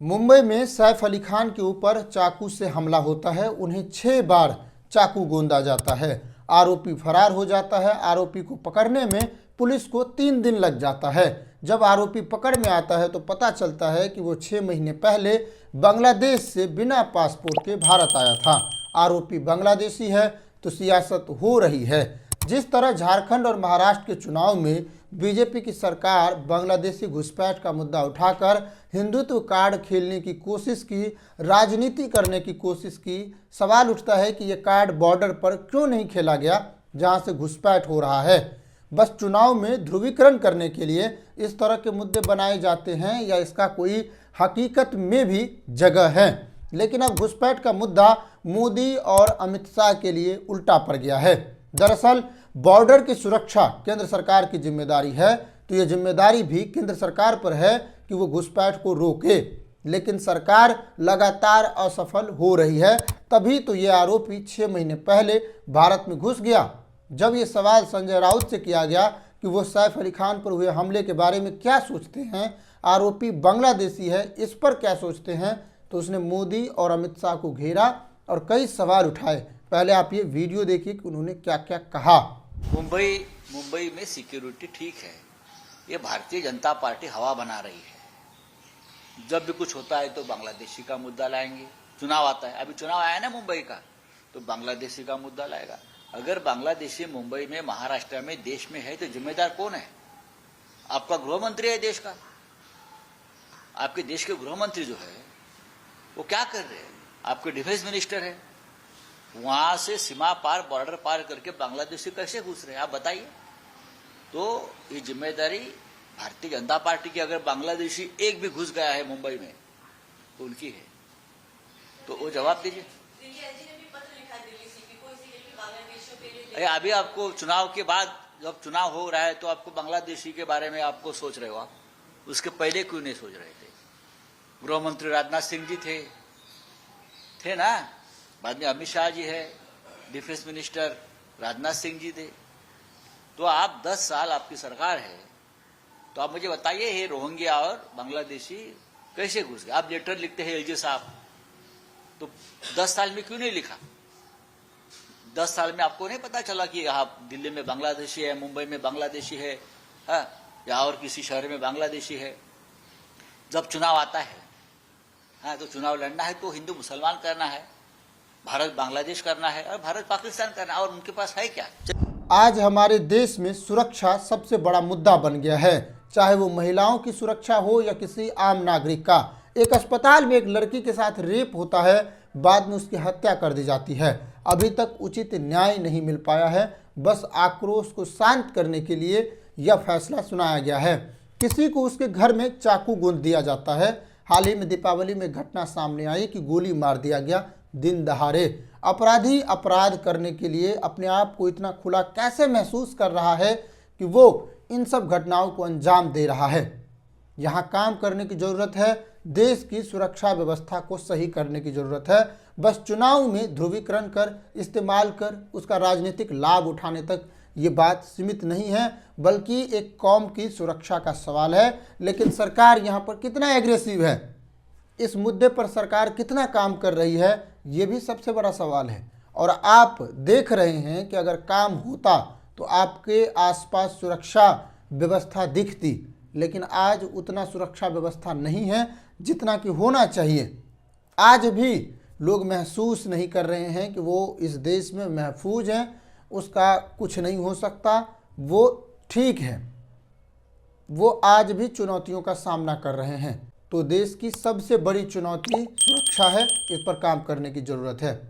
मुंबई में सैफ अली खान के ऊपर चाकू से हमला होता है। उन्हें 6 बार चाकू गोंदा जाता है। आरोपी फरार हो जाता है। आरोपी को पकड़ने में पुलिस को 3 दिन लग जाता है। जब आरोपी पकड़ में आता है तो पता चलता है कि वो 6 महीने पहले बांग्लादेश से बिना पासपोर्ट के भारत आया था। आरोपी बांग्लादेशी है तो सियासत हो रही है। जिस तरह झारखंड और महाराष्ट्र के चुनाव में बीजेपी की सरकार बांग्लादेशी घुसपैठ का मुद्दा उठाकर हिंदुत्व कार्ड खेलने की कोशिश की, राजनीति करने की कोशिश की, सवाल उठता है कि ये कार्ड बॉर्डर पर क्यों नहीं खेला गया जहां से घुसपैठ हो रहा है। बस चुनाव में ध्रुवीकरण करने के लिए इस तरह के मुद्दे बनाए जाते हैं या इसका कोई हकीकत में भी जगह है। लेकिन अब घुसपैठ का मुद्दा मोदी और अमित शाह के लिए उल्टा पड़ गया है। दरअसल बॉर्डर की सुरक्षा केंद्र सरकार की जिम्मेदारी है, तो ये जिम्मेदारी भी केंद्र सरकार पर है कि वो घुसपैठ को रोके। लेकिन सरकार लगातार असफल हो रही है। तभी तो ये आरोपी 6 महीने पहले भारत में घुस गया। जब ये सवाल संजय राउत से किया गया कि वो सैफ अली खान पर हुए हमले के बारे में क्या सोचते हैं, आरोपी बांग्लादेशी है, इस पर क्या सोचते हैं, तो उसने मोदी और अमित शाह को घेरा और कई सवाल उठाए। पहले आप ये वीडियो देखिए कि उन्होंने क्या क्या कहा। मुंबई में सिक्योरिटी ठीक है, ये भारतीय जनता पार्टी हवा बना रही है। जब भी कुछ होता है तो बांग्लादेशी का मुद्दा लाएंगे। चुनाव आता है, अभी चुनाव आया ना मुंबई का, तो बांग्लादेशी का मुद्दा लाएगा। अगर बांग्लादेशी मुंबई में, महाराष्ट्र में, देश में है तो जिम्मेदार कौन है? आपका गृह मंत्री है देश का। आपके देश के गृह मंत्री जो है वो क्या कर रहे हैं? आपके डिफेंस मिनिस्टर है, वहां से सीमा पार, बॉर्डर पार करके बांग्लादेशी कैसे घुस रहे हैं आप बताइए। तो ये जिम्मेदारी भारतीय जनता पार्टी की। अगर बांग्लादेशी एक भी घुस गया है मुंबई में तो उनकी है, तो वो जवाब दीजिए। अभी आपको चुनाव के बाद, जब चुनाव हो रहा है तो आपको बांग्लादेशी के बारे में आपको सोच रहे हो आप, उसके पहले क्यों नहीं सोच रहे थे? गृह मंत्री राजनाथ सिंह जी थे ना, बाद में अमित शाह जी है, डिफेंस मिनिस्टर राजनाथ सिंह जी थे। तो आप 10 साल आपकी सरकार है, तो आप मुझे बताइए ये रोहिंग्या और बांग्लादेशी कैसे घुस गए? आप लेटर लिखते हैं एलजी साहब, तो 10 साल में क्यों नहीं लिखा? 10 साल में आपको नहीं पता चला कि यहाँ दिल्ली में बांग्लादेशी है, मुंबई में बांग्लादेशी है, या और किसी शहर में बांग्लादेशी है? जब चुनाव आता है, तो चुनाव लड़ना है तो हिंदू मुसलमान करना है, भारत बांग्लादेश करना है और भारत पाकिस्तान करना है, और उनके पास है क्या? आज हमारे देश में सुरक्षा सबसे बड़ा मुद्दा बन गया है, चाहे वो महिलाओं की सुरक्षा हो या किसी आम नागरिक का। एक अस्पताल में एक लड़की के साथ रेप होता है, बाद में उसकी हत्या कर दी जाती है। अभी तक उचित न्याय नहीं मिल पाया है। बस आक्रोश को शांत करने के लिए यह फैसला सुनाया गया है। किसी को उसके घर में चाकू गोंद दिया जाता है। हाल ही में दीपावली में घटना सामने आई कि गोली मार दिया गया दिन दहाड़े। अपराधी अपराध करने के लिए अपने आप को इतना खुला कैसे महसूस कर रहा है कि वो इन सब घटनाओं को अंजाम दे रहा है। यहाँ काम करने की ज़रूरत है, देश की सुरक्षा व्यवस्था को सही करने की ज़रूरत है। बस चुनाव में ध्रुवीकरण कर, इस्तेमाल कर, उसका राजनीतिक लाभ उठाने तक ये बात सीमित नहीं है, बल्कि एक कौम की सुरक्षा का सवाल है। लेकिन सरकार यहाँ पर कितना एग्रेसिव है, इस मुद्दे पर सरकार कितना काम कर रही है, ये भी सबसे बड़ा सवाल है। और आप देख रहे हैं कि अगर काम होता तो आपके आसपास सुरक्षा व्यवस्था दिखती, लेकिन आज उतना सुरक्षा व्यवस्था नहीं है जितना कि होना चाहिए। आज भी लोग महसूस नहीं कर रहे हैं कि वो इस देश में महफूज हैं, उसका कुछ नहीं हो सकता, वो ठीक है। वो आज भी चुनौतियों का सामना कर रहे हैं। तो देश की सबसे बड़ी चुनौती सुरक्षा है, इस पर काम करने की ज़रूरत है।